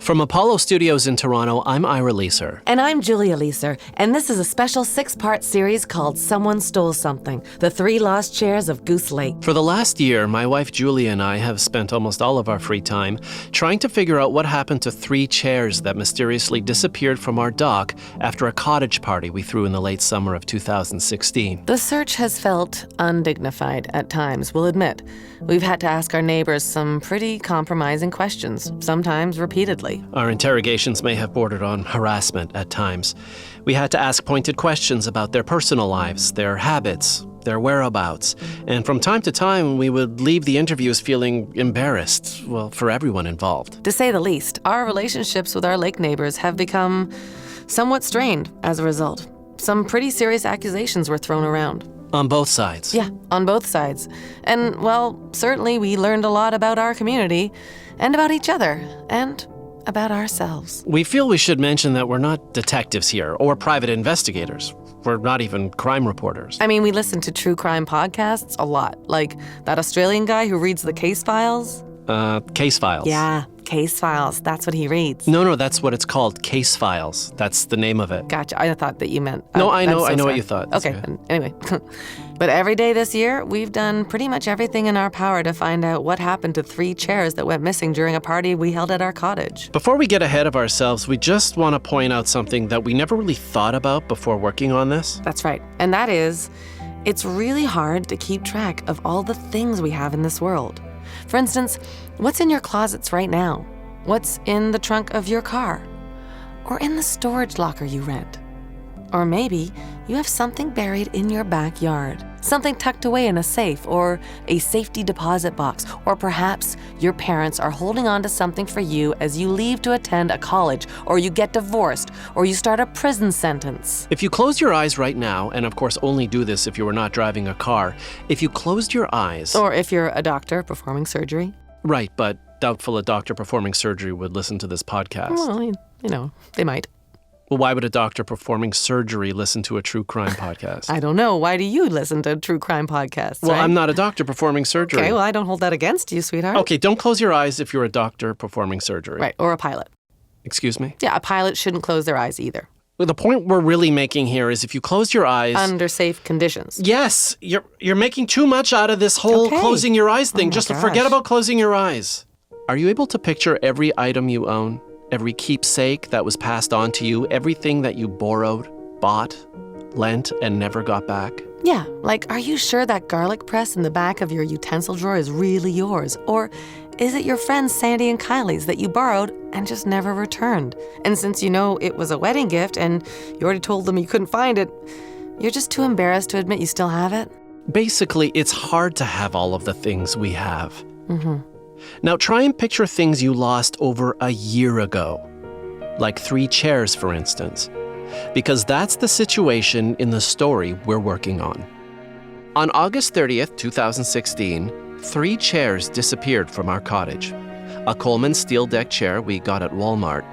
From Apollo Studios in Toronto, I'm Ira Leiser. And I'm Julia Leiser, and this is a special 6-part series called Someone Stole Something, The 3 Lost Chairs of Goose Lake. For the last year, my wife Julia and I have spent almost all of our free time trying to figure out what happened to 3 chairs that mysteriously disappeared from our dock after a cottage party we threw in the late summer of 2016. The search has felt undignified at times, we'll admit. We've had to ask our neighbors some pretty compromising questions, sometimes repeatedly. Our interrogations may have bordered on harassment at times. We had to ask pointed questions about their personal lives, their habits, their whereabouts. And from time to time, we would leave the interviews feeling embarrassed, well, for everyone involved. To say the least, our relationships with our lake neighbors have become somewhat strained as a result. Some pretty serious accusations were thrown around. On both sides? Yeah, on both sides. And, well, certainly we learned a lot about our community and about each other and about ourselves. We feel we should mention that we're not detectives here or private investigators. We're not even crime reporters. I mean, we listen to true crime podcasts a lot, like that Australian guy who reads the case files. Case files. Yeah, case files. That's what he reads. No, that's what it's called, case files. That's the name of it. Gotcha. I thought that you meant... No, I know sorry. what you thought. Okay, anyway. But every day this year, we've done pretty much everything in our power to find out what happened to 3 chairs that went missing during a party we held at our cottage. Before we get ahead of ourselves, we just want to point out something that we never really thought about before working on this. That's right. And that is, it's really hard to keep track of all the things we have in this world. For instance, what's in your closets right now? What's in the trunk of your car? Or in the storage locker you rent? Or maybe you have something buried in your backyard, something tucked away in a safe or a safety deposit box, or perhaps your parents are holding on to something for you as you leave to attend a college, or you get divorced, or you start a prison sentence. If you close your eyes right now, and of course only do this if you were not driving a car, if you closed your eyes... Or if you're a doctor performing surgery. Right, but doubtful a doctor performing surgery would listen to this podcast. Well, you know, they might. Well, why would a doctor performing surgery listen to a true crime podcast? I don't know. Why do you listen to true crime podcasts? Well, right? I'm not a doctor performing surgery. Okay, well, I don't hold that against you, sweetheart. Okay, don't close your eyes if you're a doctor performing surgery. Right, or a pilot. Excuse me? Yeah, a pilot shouldn't close their eyes either. Well, the point we're really making here is if you close your eyes... Under safe conditions. Yes, you're making too much out of this whole closing your eyes thing. Just forget about closing your eyes. Are you able to picture every item you own? Every keepsake that was passed on to you, everything that you borrowed, bought, lent, and never got back? Yeah, like, are you sure that garlic press in the back of your utensil drawer is really yours? Or is it your friends Sandy and Kylie's that you borrowed and just never returned? And since you know it was a wedding gift and you already told them you couldn't find it, you're just too embarrassed to admit you still have it? Basically, it's hard to have all of the things we have. Mm-hmm. Now try and picture things you lost over a year ago. Like 3 chairs, for instance. Because that's the situation in the story we're working on. On August 30th, 2016, 3 chairs disappeared from our cottage. A Coleman steel deck chair we got at Walmart,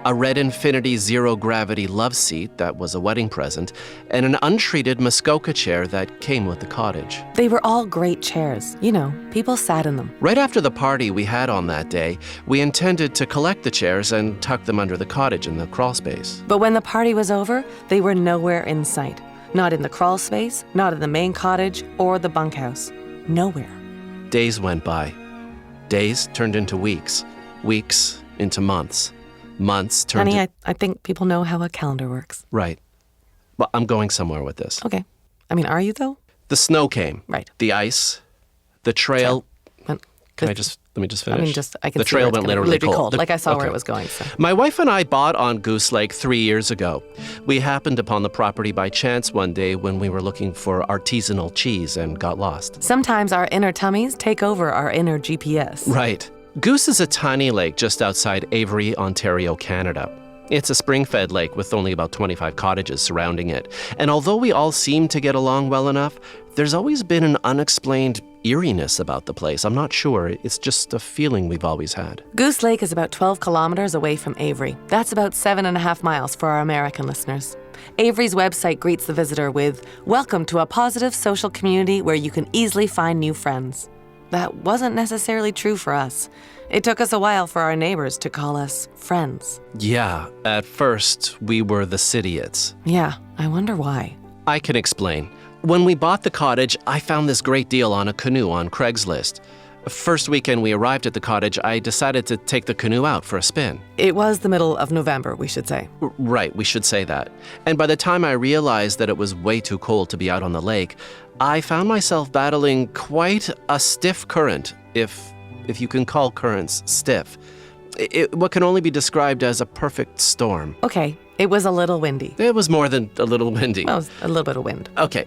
a red Infinity zero-gravity love seat that was a wedding present, and an untreated Muskoka chair that came with the cottage. They were all great chairs. You know, people sat in them. Right after the party we had on that day, we intended to collect the chairs and tuck them under the cottage in the crawl space. But when the party was over, they were nowhere in sight. Not in the crawl space, not in the main cottage, or the bunkhouse. Nowhere. Days went by. Days turned into weeks. Weeks into months. Months turned Honey, I think people know how a calendar works. Right. Well, I'm going somewhere with this. Okay. I mean, are you, though? The snow came. Right. The ice. The trail. Let me just finish? I mean, I can the see trail where it's went literally cold. Like I saw where it was going. So. My wife and I bought on Goose Lake 3 years ago. We happened upon the property by chance one day when we were looking for artisanal cheese and got lost. Sometimes our inner tummies take over our inner GPS. Right. Goose is a tiny lake just outside Avery, Ontario, Canada. It's a spring-fed lake with only about 25 cottages surrounding it. And although we all seem to get along well enough, there's always been an unexplained eeriness about the place. I'm not sure. It's just a feeling we've always had. Goose Lake is about 12 kilometers away from Avery. That's about 7.5 miles for our American listeners. Avery's website greets the visitor with, "Welcome to a positive social community where you can easily find new friends." that wasn't necessarily true for us. It took us a while for our neighbors to call us friends. Yeah, at first, we were the Sidiots. Yeah, I wonder why. I can explain. When we bought the cottage, I found this great deal on a canoe on Craigslist. First weekend we arrived at the cottage, I decided to take the canoe out for a spin. It was the middle of November, we should say. Right, we should say that. And by the time I realized that it was way too cold to be out on the lake, I found myself battling quite a stiff current, if you can call currents stiff. What can only be described as a perfect storm. Okay, it was a little windy. It was more than a little windy. Well, it was a little bit of wind. Okay.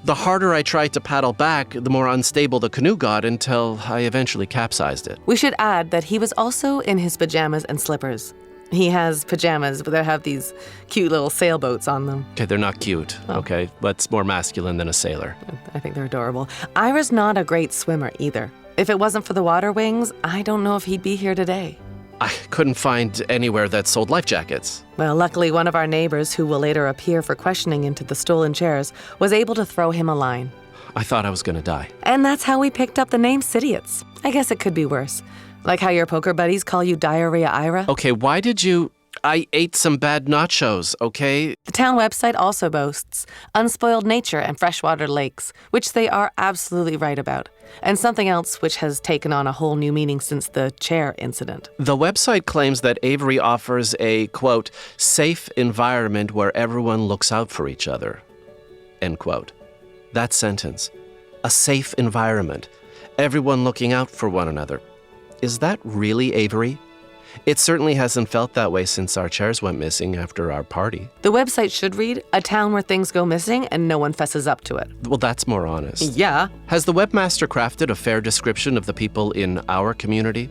The harder I tried to paddle back, the more unstable the canoe got until I eventually capsized it. We should add that he was also in his pajamas and slippers. He has pajamas that have these cute little sailboats on them. Okay, they're not cute, okay? That's more masculine than a sailor. I think they're adorable. Ira's not a great swimmer either. If it wasn't for the water wings, I don't know if he'd be here today. I couldn't find anywhere that sold life jackets. Well, luckily, one of our neighbors, who will later appear for questioning into the stolen chairs, was able to throw him a line. I thought I was gonna die. And that's how we picked up the name Sidiots. I guess it could be worse. Like how your poker buddies call you Diarrhea Ira. Okay, why did you... I ate some bad nachos, okay? The town website also boasts unspoiled nature and freshwater lakes, which they are absolutely right about, and something else which has taken on a whole new meaning since the chair incident. The website claims that Avery offers a, quote, safe environment where everyone looks out for each other, end quote. That sentence, a safe environment, everyone looking out for one another. Is that really Avery? It certainly hasn't felt that way since our chairs went missing after our party. The website should read, a town where things go missing and no one fesses up to it. Well, that's more honest. Yeah. Has the webmaster crafted a fair description of the people in our community?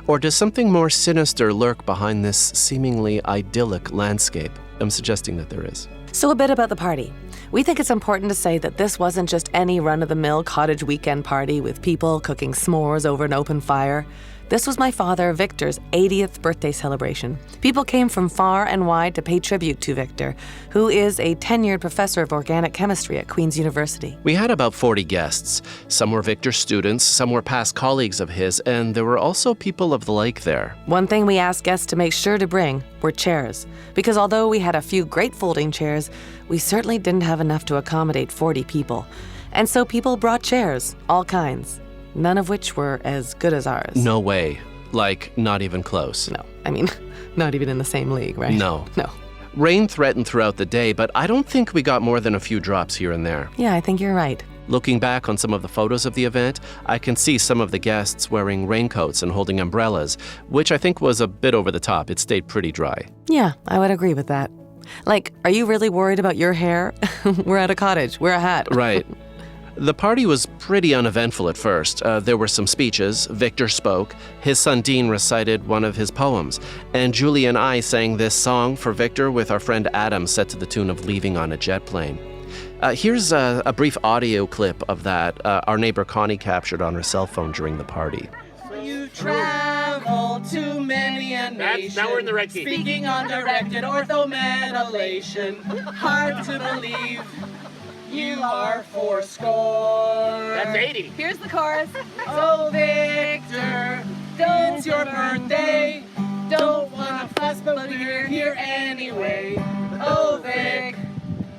Or does something more sinister lurk behind this seemingly idyllic landscape? I'm suggesting that there is. So a bit about the party. We think it's important to say that this wasn't just any run-of-the-mill cottage weekend party with people cooking s'mores over an open fire. This was my father, Victor's 80th birthday celebration. People came from far and wide to pay tribute to Victor, who is a tenured professor of organic chemistry at Queen's University. We had about 40 guests. Some were Victor's students, some were past colleagues of his, and there were also people of the lake there. One thing we asked guests to make sure to bring were chairs, because although we had a few great folding chairs, we certainly didn't have enough to accommodate 40 people. And so people brought chairs, all kinds. None of which were as good as ours. No way. Like, not even close. No, I mean, not even in the same league, right? No. No. Rain threatened throughout the day, but I don't think we got more than a few drops here and there. Yeah, I think you're right. Looking back on some of the photos of the event, I can see some of the guests wearing raincoats and holding umbrellas, which I think was a bit over the top. It stayed pretty dry. Yeah, I would agree with that. Like, are you really worried about your hair? We're at a cottage. Wear a hat. Right. The party was pretty uneventful at first. There were some speeches, Victor spoke, his son Dean recited one of his poems, and Julie and I sang this song for Victor with our friend Adam set to the tune of Leaving on a Jet Plane. Here's a brief audio clip of that our neighbor Connie captured on her cell phone during the party. You travel to many a nation. Now we're in the right key. Speaking undirected orthometalation. Hard to believe you are fourscore. That's 80. Here's the chorus. Oh, Victor, it's your birthday. Don't wanna fuss, but we're here anyway. Oh, Vic,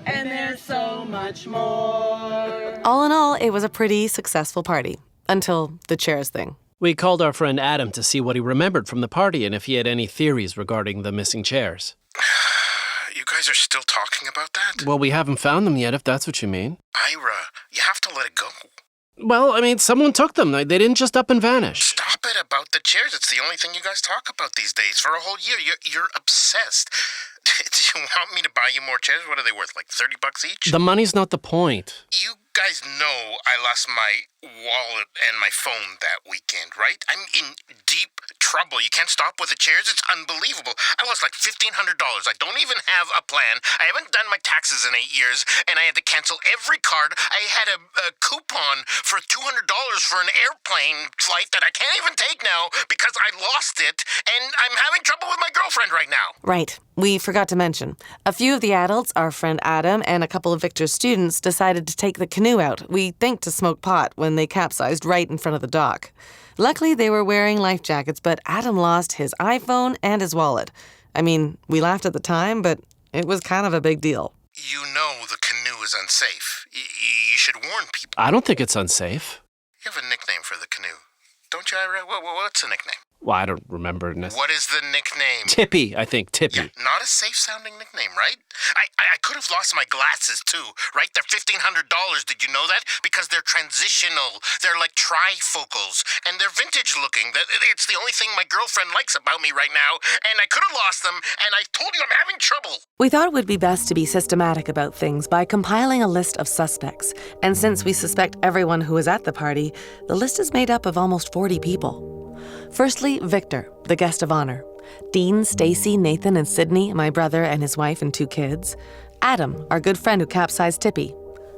and there's so much more. All in all, it was a pretty successful party. Until the chairs thing. We called our friend Adam to see what he remembered from the party and if he had any theories regarding the missing chairs. You guys are still talking about that? Well, we haven't found them yet, if that's what you mean. Ira, you have to let it go. Well, I mean, someone took them. They didn't just up and vanish. Stop it about the chairs. It's the only thing you guys talk about these days. For a whole year, you're obsessed. Do you want me to buy you more chairs? What are they worth, like $30 each? The money's not the point. You guys know I lost my wallet and my phone that weekend, right? I'm in deep trouble. You can't stop with the chairs. It's unbelievable. I lost like $1,500. I don't even have a plan. I haven't done my taxes in 8 years, and I had to cancel every card. I had a coupon for $200 for an airplane flight that I can't even take now because I lost it, and I'm having trouble with my girlfriend right now. Right. We forgot to mention. A few of the adults, our friend Adam and a couple of Victor's students, decided to take the canoe out, we think to smoke pot, when they capsized right in front of the dock. Luckily, they were wearing life jackets, but Adam lost his iPhone and his wallet. I mean, we laughed at the time, but it was kind of a big deal. You know the canoe is unsafe. You should warn people. I don't think it's unsafe. You have a nickname for the canoe. Don't you, Ira? What's the nickname? Well, I don't remember. What is the nickname? Tippy, I think. Tippy. Yeah, not a safe-sounding nickname, right? I could have lost my glasses, too, right? They're $1,500. Did you know that? Because they're transitional. They're like trifocals, and they're vintage-looking. It's the only thing my girlfriend likes about me right now, and I could have lost them, and I told you I'm having trouble. We thought it would be best to be systematic about things by compiling a list of suspects. And since we suspect everyone who was at the party, the list is made up of almost 40 people. Firstly, Victor, the guest of honor. Dean, Stacy, Nathan, and Sydney, my brother and his wife and 2 kids. Adam, our good friend who capsized Tippy.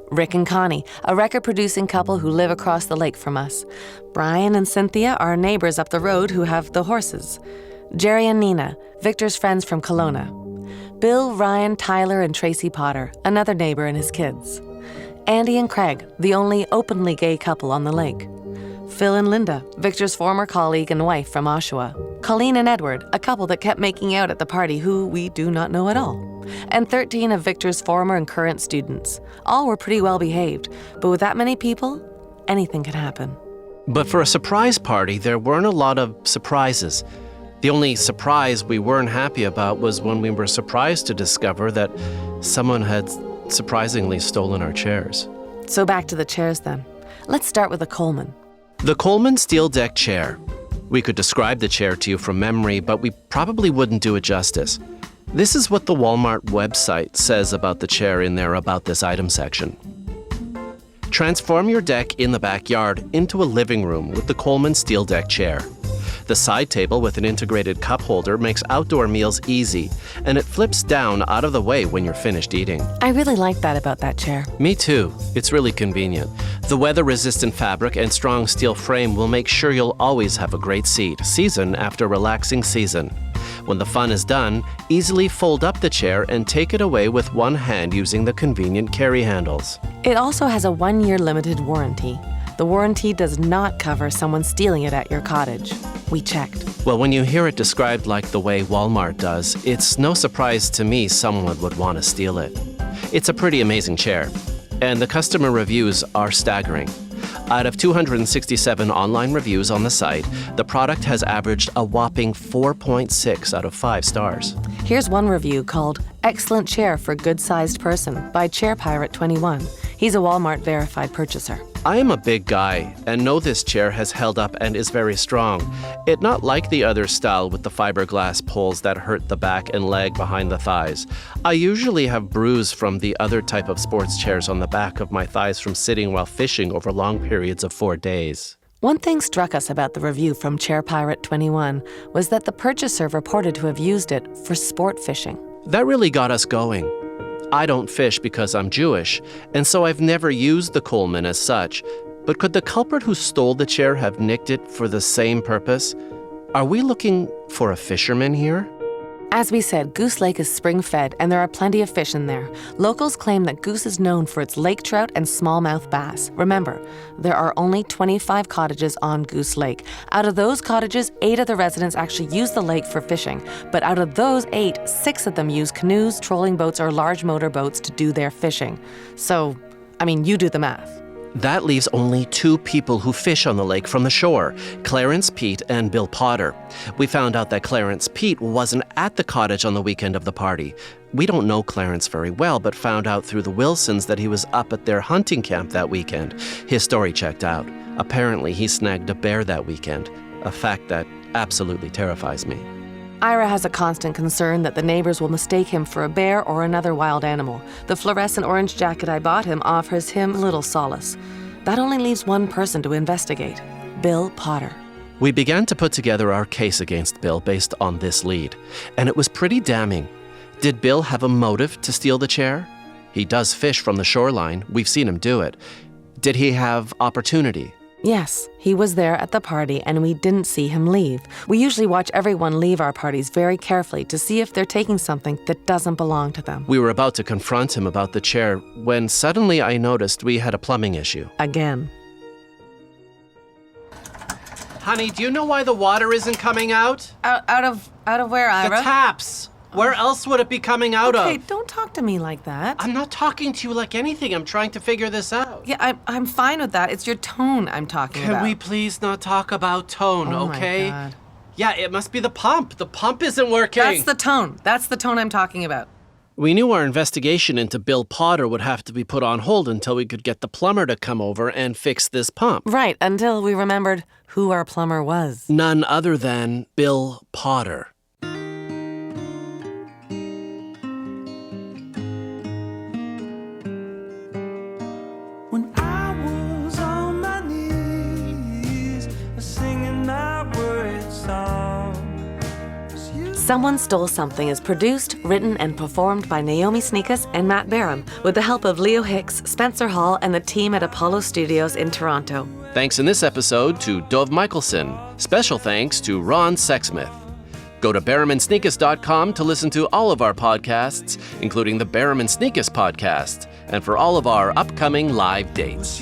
Rick and Connie, a record-producing couple who live across the lake from us. Brian and Cynthia, our neighbors up the road who have the horses. Jerry and Nina, Victor's friends from Kelowna. Bill, Ryan, Tyler, and Tracy Potter, another neighbor and his kids. Andy and Craig, the only openly gay couple on the lake. Phil and Linda, Victor's former colleague and wife from Oshawa. Colleen and Edward, a couple that kept making out at the party who we do not know at all. And 13 of Victor's former and current students. All were pretty well behaved, but with that many people, anything could happen. But for a surprise party, there weren't a lot of surprises. The only surprise we weren't happy about was when we were surprised to discover that someone had surprisingly stolen our chairs. So back to the chairs then. Let's start with the Coleman. The Coleman steel deck chair. We could describe the chair to you from memory, but we probably wouldn't do it justice. This is what the Walmart website says about the chair in their About This Item section. Transform your deck in the backyard into a living room with the Coleman steel deck chair. The side table with an integrated cup holder makes outdoor meals easy, and it flips down out of the way when you're finished eating. I really like that about that chair. Me too. It's really convenient. The weather-resistant fabric and strong steel frame will make sure you'll always have a great seat, season after relaxing season. When the fun is done, easily fold up the chair and take it away with one hand using the convenient carry handles. It also has a 1-year limited warranty. The warranty does not cover someone stealing it at your cottage. We checked. Well, when you hear it described like the way Walmart does, it's no surprise to me someone would want to steal it. It's a pretty amazing chair, and the customer reviews are staggering. Out of 267 online reviews on the site, the product has averaged a whopping 4.6 out of 5 stars. Here's one review called Excellent Chair for Good-Sized Person by ChairPirate21. He's a Walmart verified purchaser. I am a big guy and know this chair has held up and is very strong. It not like the other style with the fiberglass poles that hurt the back and leg behind the thighs. I usually have bruise from the other type of sports chairs on the back of my thighs from sitting while fishing over long periods of 4 days. One thing struck us about the review from ChairPirate21 was that the purchaser reported to have used it for sport fishing. That really got us going. I don't fish because I'm Jewish, and so I've never used the Coleman as such. But could the culprit who stole the chair have nicked it for the same purpose? Are we looking for a fisherman here? As we said, Goose Lake is spring-fed, and there are plenty of fish in there. Locals claim that Goose is known for its lake trout and smallmouth bass. Remember, there are only 25 cottages on Goose Lake. Out of those cottages, 8 of the residents actually use the lake for fishing. But out of those 8, 6 of them use canoes, trolling boats, or large motor boats to do their fishing. So, you do the math. That leaves only 2 people who fish on the lake from the shore, Clarence Pete and Bill Potter. We found out that Clarence Pete wasn't at the cottage on the weekend of the party. We don't know Clarence very well, but found out through the Wilsons that he was up at their hunting camp that weekend. His story checked out. Apparently, he snagged a bear that weekend, a fact that absolutely terrifies me. Ira has a constant concern that the neighbors will mistake him for a bear or another wild animal. The fluorescent orange jacket I bought him offers him little solace. That only leaves one person to investigate, Bill Potter. We began to put together our case against Bill based on this lead, and it was pretty damning. Did Bill have a motive to steal the chair? He does fish from the shoreline. We've seen him do it. Did he have opportunity? Yes, he was there at the party and we didn't see him leave. We usually watch everyone leave our parties very carefully to see if they're taking something that doesn't belong to them. We were about to confront him about the chair when suddenly I noticed we had a plumbing issue. Again. Honey, do you know why the water isn't coming out? Out of where, Ira? The taps. Where else would it be coming out of? Okay, don't talk to me like that. I'm not talking to you like anything. I'm trying to figure this out. Yeah, I'm fine with that. It's your tone I'm talking about. Can we please not talk about tone, okay? My God. Yeah, it must be the pump. The pump isn't working. That's the tone. That's the tone I'm talking about. We knew our investigation into Bill Potter would have to be put on hold until we could get the plumber to come over and fix this pump. Right, until we remembered who our plumber was. None other than Bill Potter. When I was on my knees, singing my worried song. Someone Stole Something is produced, written, and performed by Naomi Snieckus and Matt Baram, with the help of Leo Hicks, Spencer Hall, and the team at Apollo Studios in Toronto. Thanks in this episode to Dov Mickelson. Special thanks to Ron Sexsmith. Go to baramandsnieckus.com to listen to all of our podcasts, including the Baram and Snieckus podcast, and for all of our upcoming live dates.